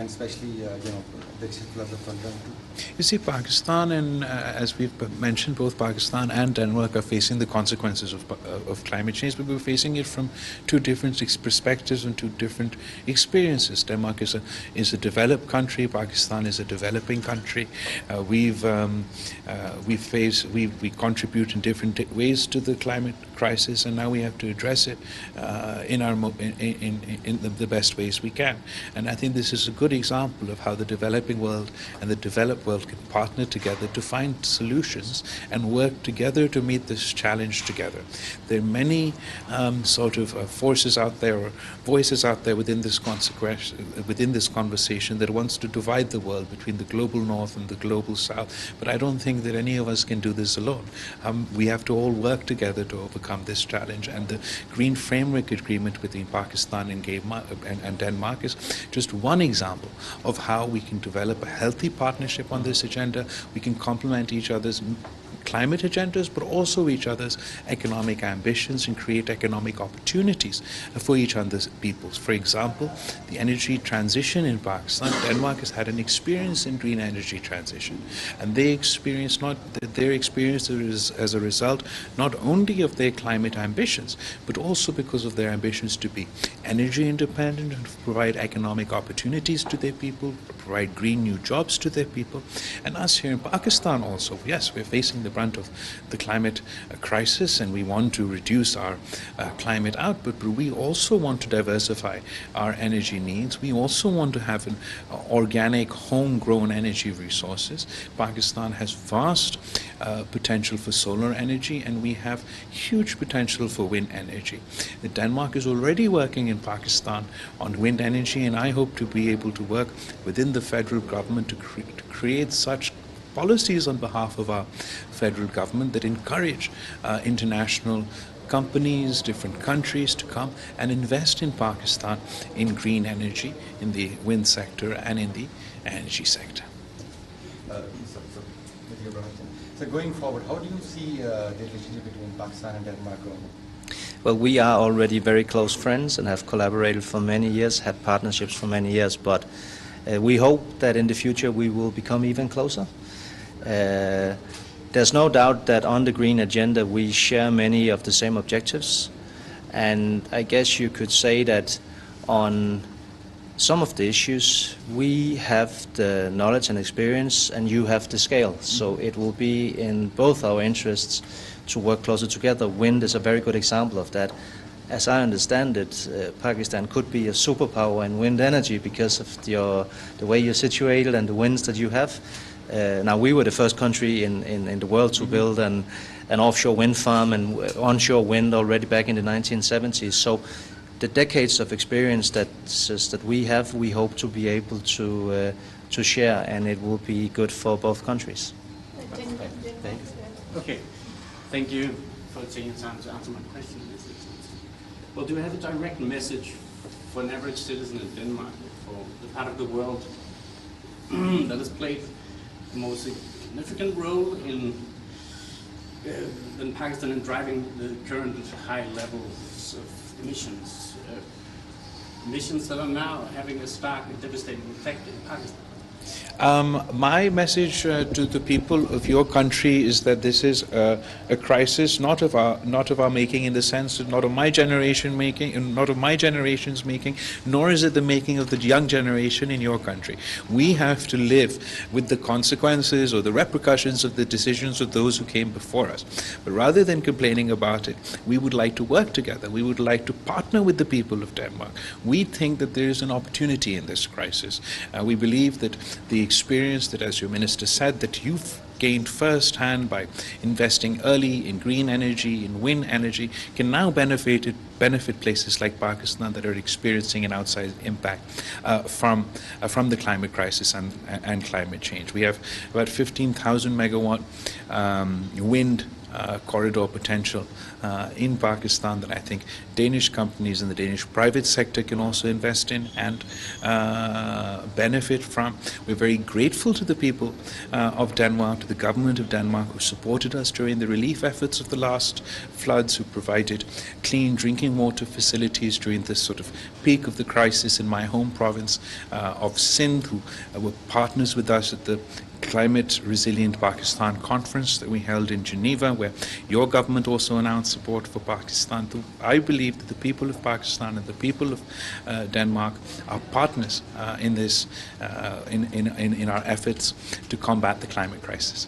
and especially the clubs of London too? You see, Pakistan and, as we've mentioned, both Pakistan and Denmark are facing the consequences of climate change, but we're facing it from two different perspectives and two different experiences. Denmark is a developed country. Pakistan is a developing country. We contribute in different ways to the climate crisis, and now we have to address it in the best ways we can. And I think this is a good example of how the developing world and the developed world can partner together to find solutions and work together to meet this challenge together. There are many forces out there, or voices out there within this conversation that wants to divide the world between the global north and the global south. But I don't think that any of us can do this alone. We have to all work together to overcome this challenge. And the Green Framework Agreement between Pakistan and Denmark is just one example of how we can develop a healthy partnership on this agenda. We can complement each other's climate agendas, but also each other's economic ambitions, and create economic opportunities for each other's peoples. For example, the energy transition in Pakistan, Denmark has had an experience in green energy transition, and their experience is as a result not only of their climate ambitions, but also because of their ambitions to be energy independent and provide economic opportunities to their people, provide green new jobs to their people. And us here in Pakistan also, yes, we're facing the brunt of the climate crisis, and we want to reduce our climate output, but we also want to diversify our energy needs. We also want to have an organic, homegrown energy resources. Pakistan has vast potential for solar energy, and we have huge potential for wind energy. Denmark is already working in Pakistan on wind energy, and I hope to be able to work within the federal government to create such policies on behalf of our federal government that encourage international companies, different countries to come and invest in Pakistan in green energy, in the wind sector and in the energy sector. So going forward, how do you see the relationship between Pakistan and Denmark going? Well, we are already very close friends and have collaborated for many years, had partnerships for many years, but we hope that in the future we will become even closer. There's no doubt that on the green agenda we share many of the same objectives, and I guess you could say that on some of the issues we have the knowledge and experience and you have the scale, so it will be in both our interests to work closer together. Wind is a very good example of that. As I understand it, Pakistan could be a superpower in wind energy because of the way you're situated and the winds that you have. Now, we were the first country in the world to build an offshore wind farm and onshore wind already back in the 1970s. So the decades of experience that we have, we hope to be able to share, and it will be good for both countries. Okay, thank you for taking time to answer my question. Well, do you have a direct message for an average citizen in Denmark, for the part of the world that has played the most significant role in Pakistan in driving the current high levels of emissions? Emissions that are now having a stark and devastating effect in Pakistan. My message to the people of your country is that this is a crisis not of our making, in the sense that not of my generation making, and not of my generation's making, nor is it the making of the young generation in your country. We have to live with the consequences or the repercussions of the decisions of those who came before us. But rather than complaining about it, we would like to work together. We would like to partner with the people of Denmark. We think that there is an opportunity in this crisis. We believe that the experience that, as your minister said, that you've gained firsthand by investing early in green energy, in wind energy, can now benefit places like Pakistan that are experiencing an outsized impact from the climate crisis and climate change. We have about 15,000 megawatt wind corridor potential in Pakistan that I think Danish companies and the Danish private sector can also invest in and benefit from. We're very grateful to the people of Denmark, to the government of Denmark, who supported us during the relief efforts of the last floods, who provided clean drinking water facilities during this sort of peak of the crisis in my home province of Sindh, who were partners with us at the Climate Resilient Pakistan conference that we held in Geneva, where your government also announced support for Pakistan. I believe that the people of Pakistan and the people of Denmark are partners in this, in our efforts to combat the climate crisis.